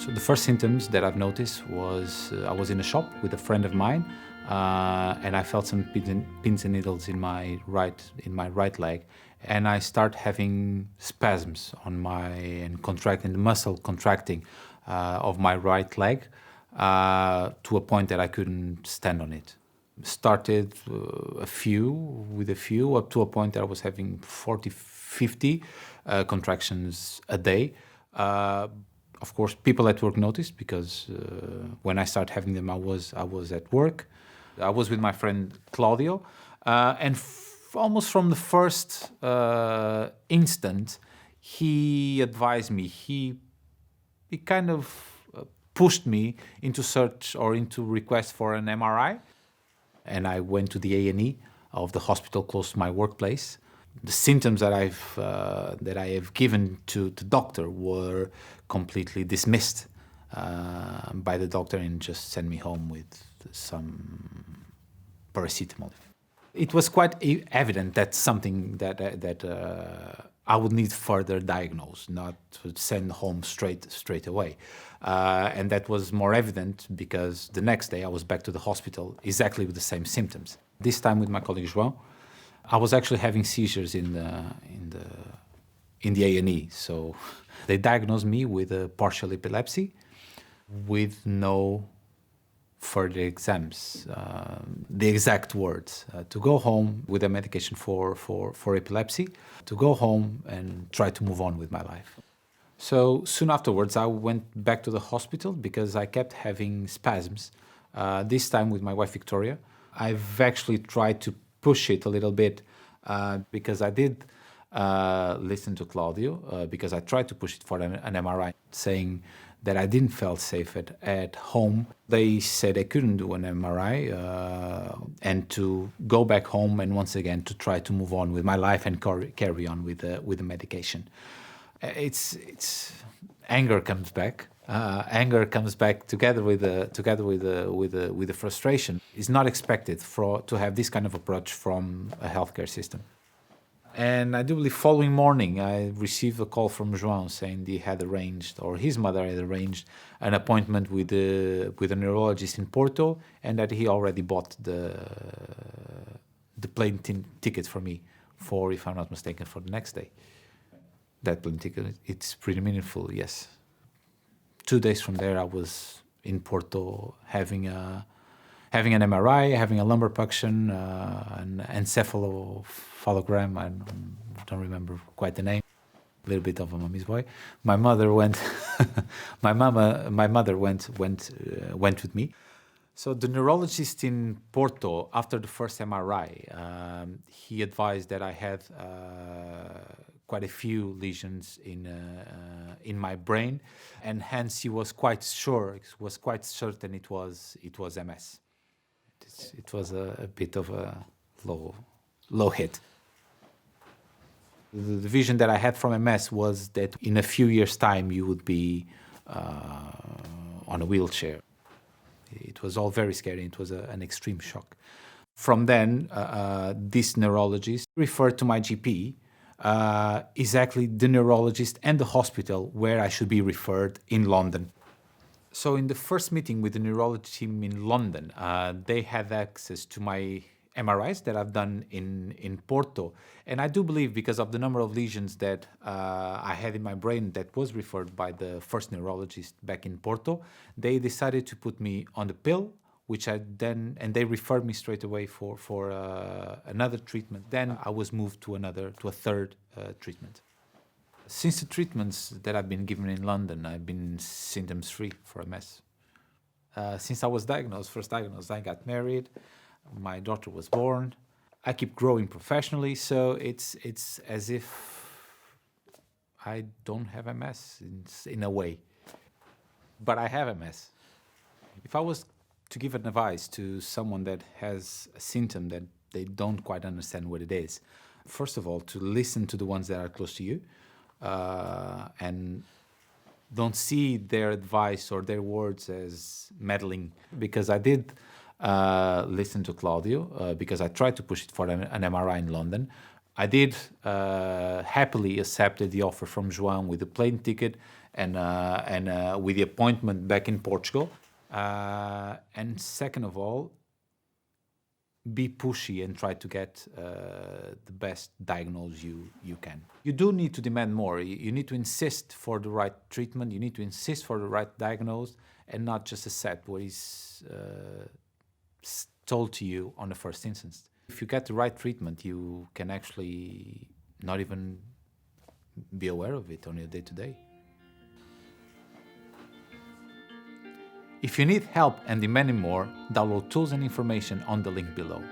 So the first symptoms that I've noticed was I was in a shop with a friend of mine, and I felt some pins and needles in my right leg, and I start having spasms and contracting the muscle contracting of my right leg to a point that I couldn't stand on it. Started a few up to a point that I was having 40, 50 contractions a day. Of course, people at work noticed because when I started having them, I was at work. I was with my friend Claudio, and almost from the first instant, he advised me. He kind of pushed me into search or into request for an MRI, and I went to the A&E of the hospital close to my workplace. The symptoms that I have given to the doctor were completely dismissed by the doctor and just sent me home with some paracetamol. It was quite evident that something that I would need further diagnose, not to send home straight away. And that was more evident because the next day I was back to the hospital exactly with the same symptoms. This time with my colleague João, I was actually having seizures in the A&E. So they diagnosed me with a partial epilepsy with no further exams. The exact words, to go home with a medication for epilepsy, to go home and try to move on with my life. So soon afterwards, I went back to the hospital because I kept having spasms, this time with my wife Victoria. I've actually tried to push it a little bit because I did listen to Claudio because I tried to push it for an MRI, saying that I didn't feel safe at home. They said I couldn't do an MRI and to go back home and once again to try to move on with my life and carry on with the medication. It's anger comes back. Anger comes back together with the frustration. It's not expected to have this kind of approach from a healthcare system. And I do believe following morning I received a call from João saying he had arranged, or his mother had arranged, an appointment with a neurologist in Porto, and that he already bought the plane ticket for me for, if I'm not mistaken, for the next day. That plane ticket, it's pretty meaningful, yes. 2 days from there, I was in Porto having an MRI, having a lumbar puncture, an encephalogram. I don't remember quite the name. A little bit of a mommy's boy. My mother went. my mother went with me. So the neurologist in Porto, after the first MRI, he advised that I had quite a few lesions in my brain, and hence he was quite certain it was MS. It was a bit of a low hit. The vision that I had from MS was that in a few years' time you would be on a wheelchair. It was all very scary. It was an extreme shock. From then, this neurologist referred to my GP, exactly the neurologist and the hospital where I should be referred in London. So in the first meeting with the neurology team in London, they had access to my MRIs that I've done in Porto. And I do believe because of the number of lesions that I had in my brain that was referred by the first neurologist back in Porto, they decided to put me on the pill, and they referred me straight away for another treatment. Then I was moved to a third treatment. Since the treatments that I've been given in London, I've been symptoms-free for MS. Since I was first diagnosed, I got married, my daughter was born, I keep growing professionally, so it's as if I don't have MS in a way. But I have MS. If I was to give an advice to someone that has a symptom that they don't quite understand what it is, first of all, to listen to the ones that are close to you, and don't see their advice or their words as meddling. Because I did listen to Claudio, because I tried to push it for an MRI in London. I did happily accept the offer from João with the plane ticket and with the appointment back in Portugal. And second of all, be pushy and try to get the best diagnosis you can. You do need to demand more. You need to insist for the right treatment. You need to insist for the right diagnosis, and not just accept what is told to you on the first instance. If you get the right treatment, you can actually not even be aware of it on your day-to-day. If you need help and demanding more, download tools and information on the link below.